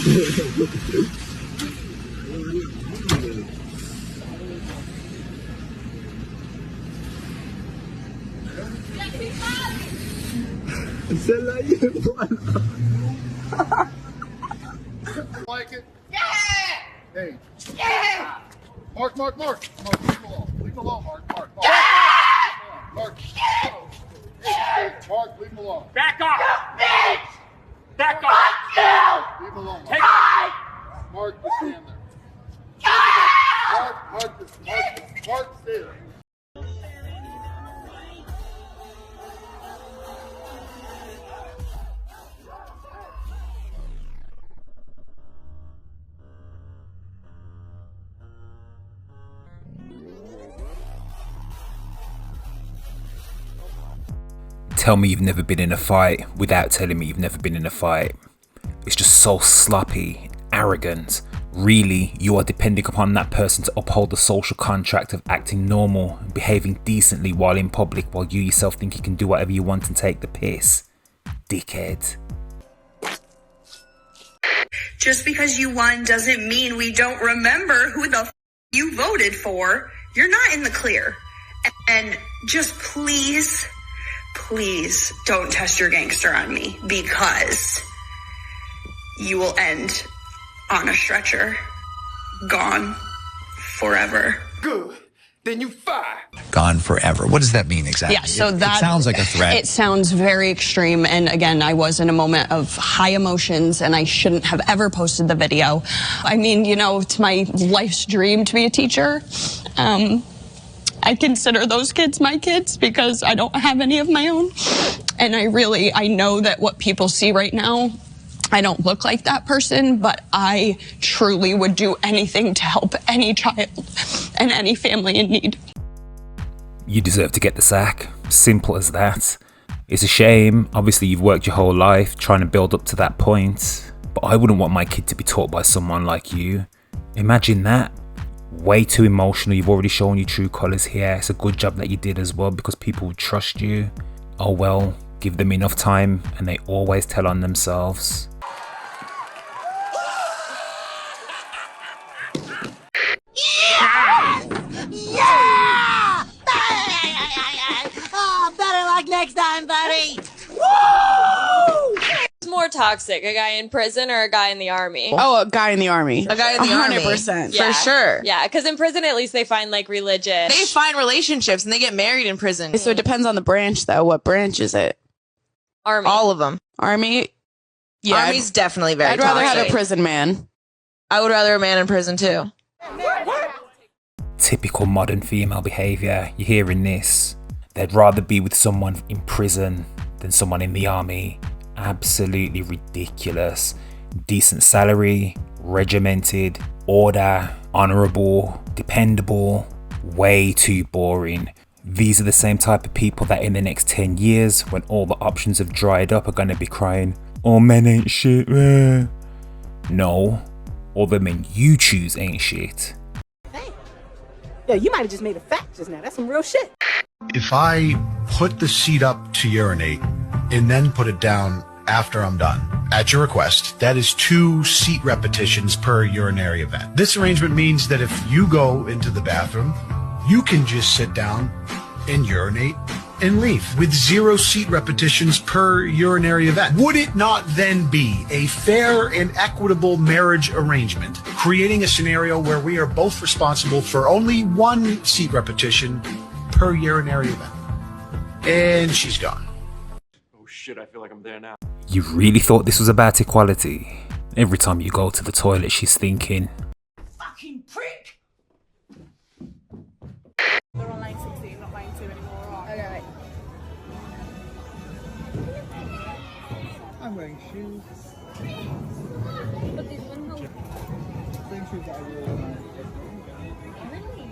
Like it? Yeah! Hey. Yeah! Mark. Mark, leave him alone. Leave him alone, Mark. Yeah! Mark. Yeah! Mark, leave him alone. Back off! Back off! Leave him alone. Take Mark, just stand there. Mark, stay there. Tell me you've never been in a fight without telling me you've never been in a fight. It's just so sloppy, arrogant. Really, you are depending upon that person to uphold the social contract of acting normal and behaving decently while in public, while you yourself think you can do whatever you want and take the piss. Dickhead. Just because you won doesn't mean we don't remember who the you voted for. You're not in the clear. And just please don't test your gangster on me, because you will end on a stretcher, gone forever. Good. Then you fire. Gone forever. What does that mean exactly? Yeah, so it sounds like a threat. It sounds very extreme. And again, I was in a moment of high emotions and I shouldn't have ever posted the video. I mean, you know, it's my life's dream to be a teacher. I consider those kids my kids because I don't have any of my own. And I know that what people see right now, I don't look like that person, but I truly would do anything to help any child and any family in need. You deserve to get the sack. Simple as that. It's a shame. Obviously, you've worked your whole life trying to build up to that point. But I wouldn't want my kid to be taught by someone like you. Imagine that. Way too emotional. You've already shown your true colours here. It's a good job that you did as well, because people would trust you. Oh well, give them enough time and they always tell on themselves. Yeah! Oh, better luck next time, buddy. Woo! Who's more toxic, a guy in prison or a guy in the army? Oh, a guy in the army. A guy in the army. 100%. Yeah. For sure. Yeah, because in prison at least they find like religion. They find relationships and they get married in prison. So it depends on the branch, though. What branch is it? Army. All of them. Army? Yeah. Army's definitely very I'd rather toxic. have a prison man. I would rather a man in prison too. Typical modern female behaviour. You're hearing this. They'd rather be with someone in prison than someone in the army. Absolutely ridiculous. Decent salary, regimented, order, honourable, dependable. Way too boring. These are the same type of people that in the next 10 years, when all the options have dried up, are going to be crying, "Oh, men ain't shit." No, all the men you choose ain't shit. Hey, yo, you might have just made a fact just now. That's some real shit. If I put the seat up to urinate and then put it down after I'm done, at your request, that is 2 seat repetitions per urinary event. This arrangement means that if you go into the bathroom, you can just sit down and urinate and leave with 0 seat repetitions per urinary event. Would it not then be a fair and equitable marriage arrangement, creating a scenario where we are both responsible for only 1 seat repetition per urinary event? And she's gone. Oh shit, I feel like I'm there now. You really thought this was about equality? Every time you go to the toilet, she's thinking, Fucking prick! They're on lane 16, not lane 2 anymore. Okay, right. I'm wearing shoes. But this one has... Same shoes that I wore when I... Really?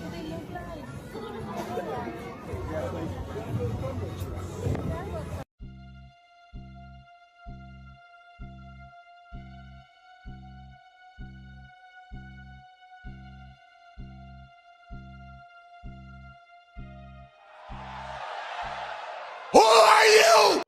Do they look like... Who are you?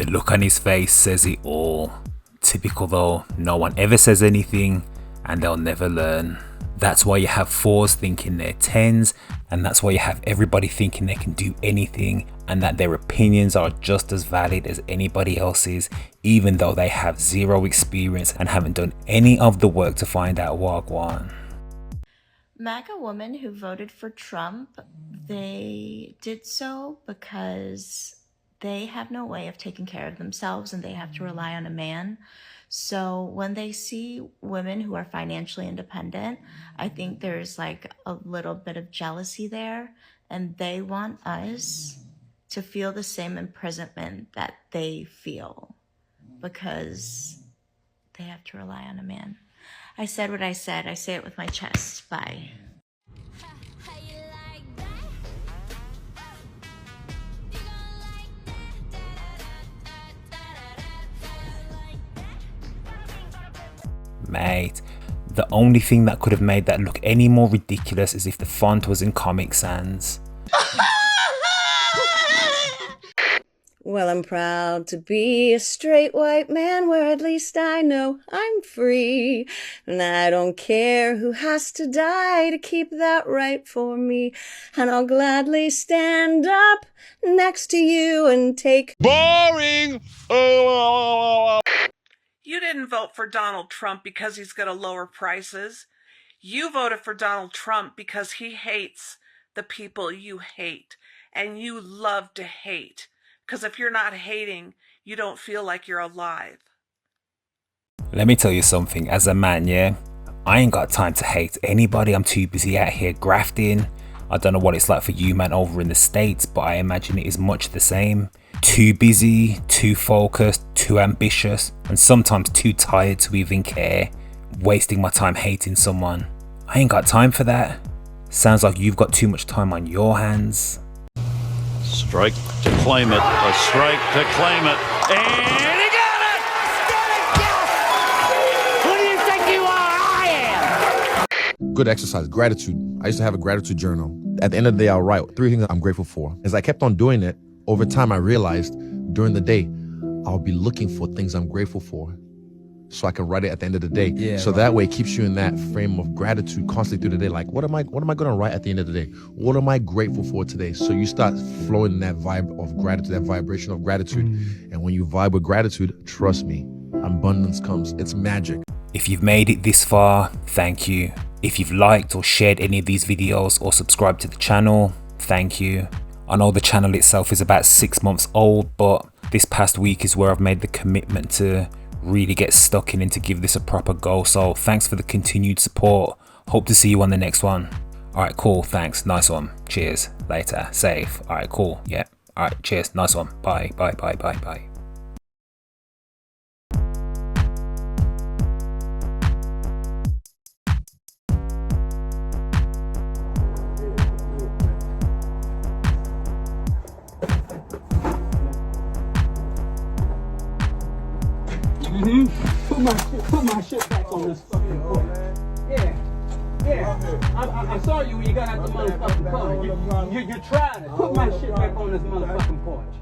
The look on his face says it all. Typical though, no one ever says anything and they'll never learn. That's why you have 4s thinking they're 10s, and that's why you have everybody thinking they can do anything and that their opinions are just as valid as anybody else's, even though they have 0 experience and haven't done any of the work to find out wagwan. MAGA women who voted for Trump, they did so because they have no way of taking care of themselves and they have to rely on a man. So when they see women who are financially independent, I think there's like a little bit of jealousy there, and they want us to feel the same imprisonment that they feel because they have to rely on a man. I said what I said. I say it with my chest. Bye. Mate, the only thing that could have made that look any more ridiculous is if the font was in Comic Sans. Well, I'm proud to be a straight white man where at least I know I'm free. And I don't care who has to die to keep that right for me. And I'll gladly stand up next to you and take— Boring! You didn't vote for Donald Trump because he's going to lower prices. You voted for Donald Trump because he hates the people you hate. And you love to hate. Because if you're not hating, you don't feel like you're alive. Let me tell you something, as a man, yeah, I ain't got time to hate anybody. I'm too busy out here grafting. I don't know what it's like for you man over in the States, but I imagine it is much the same. Too busy, too focused, too ambitious, and sometimes too tired to even care. Wasting my time hating someone. I ain't got time for that. Sounds like you've got too much time on your hands. Strike to claim it. A strike to claim it. And he got it! Who do you think you are? I am! Good exercise, gratitude. I used to have a gratitude journal. At the end of the day, I'll write 3 things I'm grateful for. As I kept on doing it, over time I realized during the day, I'll be looking for things I'm grateful for so I can write it at the end of the day. Yeah, so that way it keeps you in that frame of gratitude constantly through the day. Like, what am I going to write at the end of the day? What am I grateful for today? So you start flowing in that vibe of gratitude, that vibration of gratitude. And when you vibe with gratitude, trust me, abundance comes. It's magic. If you've made it this far, thank you. If you've liked or shared any of these videos or subscribed to the channel, thank you. I know the channel itself is about 6 months old, but this past week is where I've made the commitment to really get stuck in and to give this a proper go. So thanks for the continued support. Hope to see you on the next one. Alright, cool, thanks, nice one. Cheers, later, safe. Alright, cool, yeah. Alright, cheers, nice one. Bye, bye, bye, bye, bye. Put my shit back on this fucking porch. Yeah. I saw you when you got out the motherfucking car. You tried it. Put my shit back on this motherfucking porch.